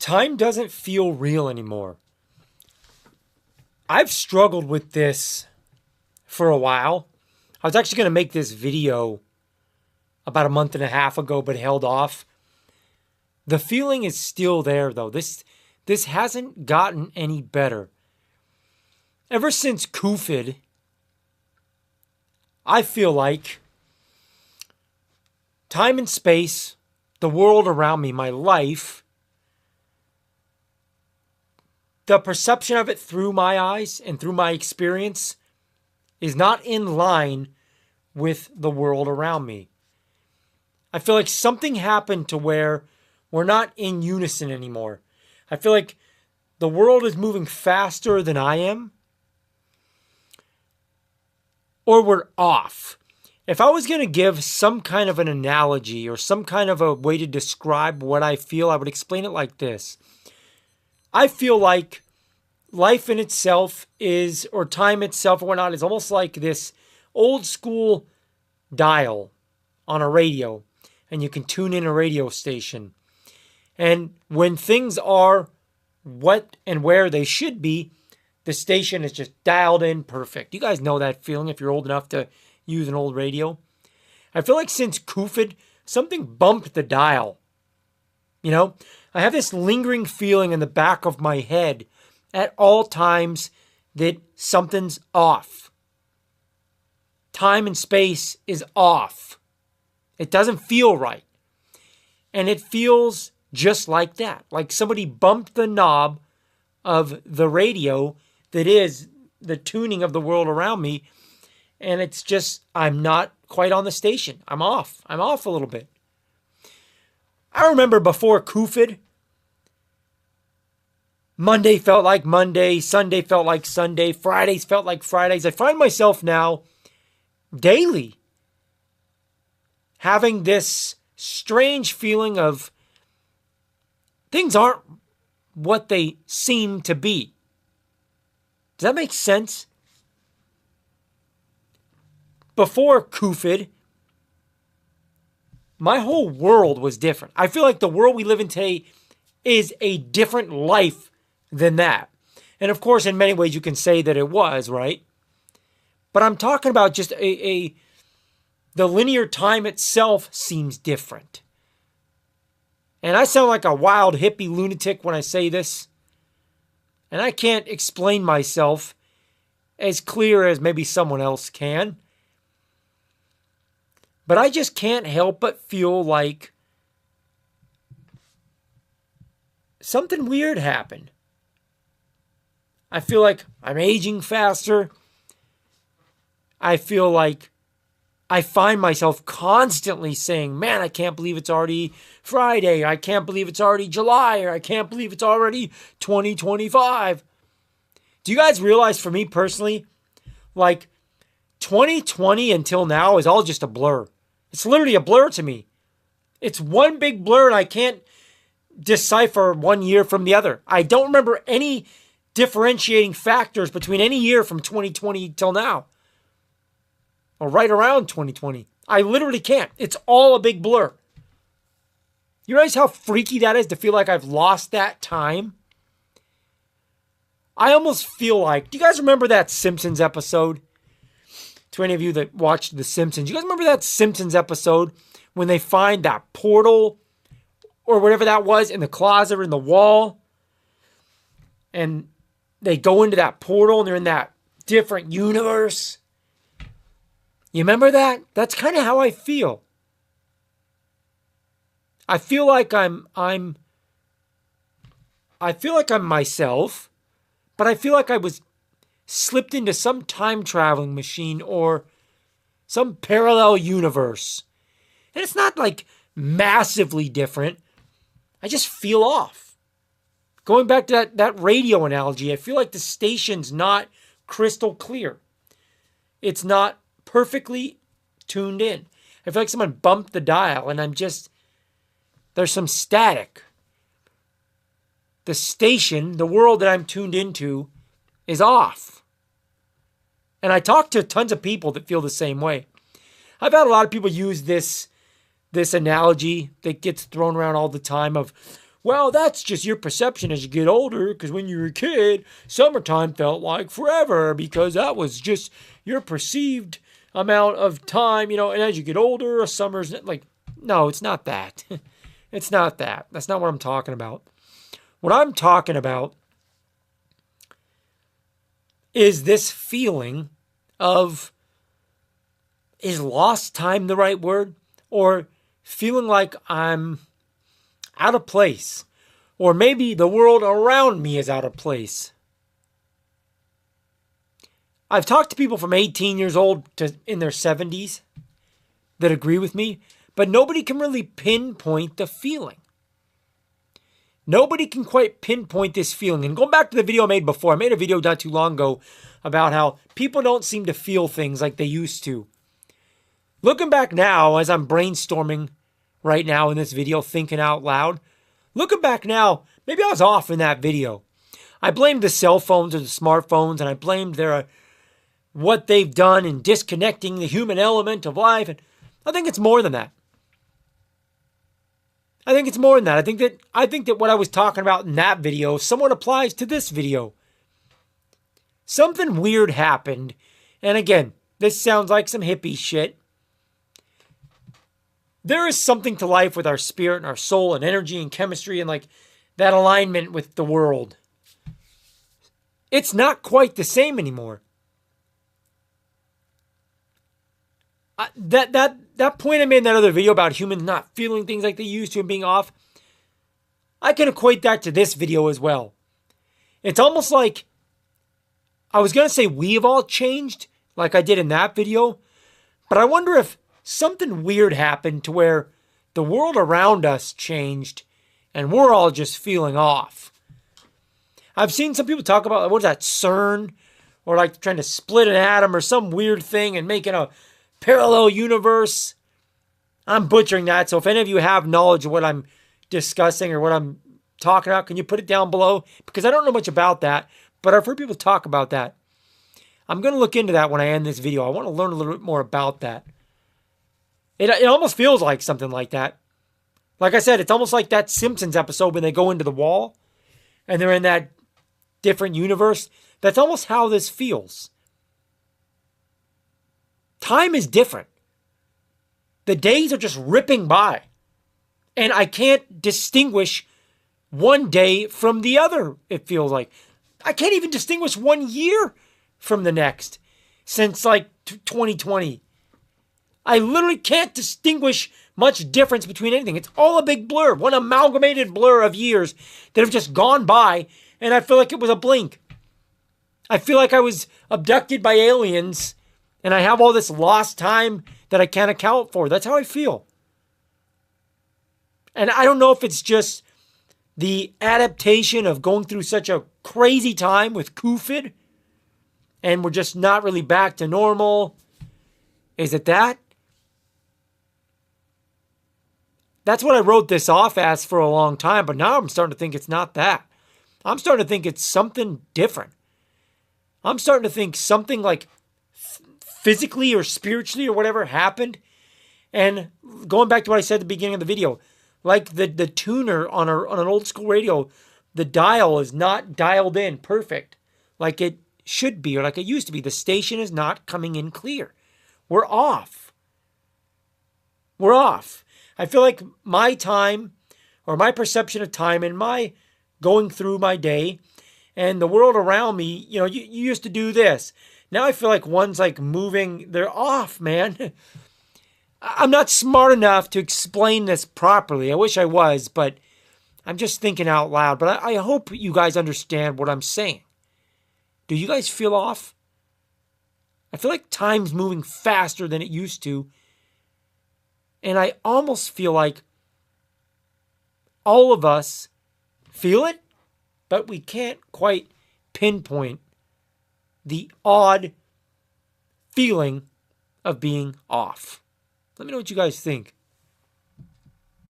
Time doesn't feel real anymore. I've struggled with this for a while. I was actually going to make this video about a month and a half ago, but held off. The feeling is still there, though. This hasn't gotten any better. Ever since COVID, I feel like time and space, the world around me, my life, the perception of it through my eyes and through my experience is not in line with the world around me. I feel like something happened to where we're not in unison anymore. I feel like the world is moving faster than I am, or we're off. If I was going to give some kind of an analogy or some kind of a way to describe what I feel, I would explain it like this. I feel like life in itself is, or time itself or whatnot, is almost like this old school dial on a radio, and you can tune in a radio station. And when things are what and where they should be, the station is just dialed in perfect. You guys know that feeling if you're old enough to use an old radio. I feel like since COVID, something bumped the dial. You know, I have this lingering feeling in the back of my head at all times that something's off. Time and space is off. It doesn't feel right. And it feels just like that. Like somebody bumped the knob of the radio that is the tuning of the world around me. And it's just, I'm not quite on the station. I'm off. I'm off a little bit. I remember before COVID, Monday felt like Monday, Sunday felt like Sunday, Fridays felt like Fridays. I find myself now daily having this strange feeling of things aren't what they seem to be. Does that make sense? Before COVID, my whole world was different. I feel like the world we live in today is a different life than that. And of course, in many ways, you can say that it was, right? But I'm talking about just the linear time itself seems different. And I sound like a wild hippie lunatic when I say this. And I can't explain myself as clear as maybe someone else can. But I just can't help but feel like something weird happened. I feel like I'm aging faster. I feel like I find myself constantly saying, man, I can't believe it's already Friday. I can't believe it's already July. Or I can't believe it's already 2025. Do you guys realize for me personally, like 2020 until now is all just a blur. It's literally a blur to me. It's one big blur and I can't decipher one year from the other. I don't remember any differentiating factors between any year from 2020 till now. Or right around 2020. I literally can't. It's all a big blur. You realize how freaky that is to feel like I've lost that time? I almost feel like, do you guys remember that Simpsons episode? To any of you that watched The Simpsons, you guys remember that Simpsons episode when they find that portal or whatever that was in the closet or in the wall? And they go into that portal and they're in that different universe. You remember that? That's kind of how I feel. I feel like I'm myself, but I feel like I was slipped into some time traveling machine or some parallel universe. And it's not like massively different. I just feel off. Going back to that radio analogy, I feel like the station's not crystal clear. It's not perfectly tuned in. I feel like someone bumped the dial and there's some static. The station, the world that I'm tuned into is off. And I talk to tons of people that feel the same way. I've had a lot of people use this analogy that gets thrown around all the time of, well, that's just your perception as you get older, because when you were a kid, summertime felt like forever because that was just your perceived amount of time, and as you get older, summer's like, no, it's not that. It's not that. That's not what I'm talking about. What I'm talking about is this feeling of, is lost time the right word? Or feeling like I'm out of place. Or maybe the world around me is out of place. I've talked to people from 18 years old to in their 70s that agree with me, but nobody can really pinpoint the feeling. Nobody can quite pinpoint this feeling. And going back to the video I made before, I made a video not too long ago about how people don't seem to feel things like they used to. Looking back now, as I'm brainstorming right now in this video, thinking out loud, looking back now, maybe I was off in that video. I blamed the cell phones or the smartphones, and I blamed what they've done in disconnecting the human element of life. And I think it's more than that. I think it's more than that. I think that what I was talking about in that video somewhat applies to this video. Something weird happened. And again, this sounds like some hippie shit. There is something to life with our spirit and our soul and energy and chemistry and like that alignment with the world. It's not quite the same anymore. That point I made in that other video about humans not feeling things like they used to and being off, I can equate that to this video as well. It's almost like, I was going to say we have all changed, like I did in that video, but I wonder if something weird happened to where the world around us changed and we're all just feeling off. I've seen some people talk about, what is that, CERN? Or like trying to split an atom or some weird thing and making a parallel universe. I'm butchering that, so if any of you have knowledge of what I'm discussing or what I'm talking about, can you put it down below? Because I don't know much about that, but I've heard people talk about that. I'm going to look into that when I end this video. I want to learn a little bit more about that. It almost feels like something like that. Like I said, it's almost like that Simpsons episode when they go into the wall and they're in that different universe. That's almost how this feels. Time is different. The days are just ripping by. And I can't distinguish one day from the other, it feels like. I can't even distinguish 1 year from the next since like 2020. I literally can't distinguish much difference between anything. It's all a big blur, one amalgamated blur of years that have just gone by, and I feel like it was a blink. I feel like I was abducted by aliens, and I have all this lost time that I can't account for. That's how I feel. And I don't know if it's just the adaptation of going through such a crazy time with COVID, and we're just not really back to normal. Is it that? That's what I wrote this off as for a long time, but now I'm starting to think it's not that. I'm starting to think it's something different. I'm starting to think something like physically or spiritually or whatever happened. And going back to what I said at the beginning of the video, like the tuner on an old school radio, the dial is not dialed in perfect like it should be or like it used to be. The station is not coming in clear. We're off. We're off. I feel like my time or my perception of time and my going through my day and the world around me, you used to do this. Now I feel like one's like moving, they're off, man. I'm not smart enough to explain this properly. I wish I was, but I'm just thinking out loud. But I hope you guys understand what I'm saying. Do you guys feel off? I feel like time's moving faster than it used to. And I almost feel like all of us feel it, but we can't quite pinpoint the odd feeling of being off. Let me know what you guys think.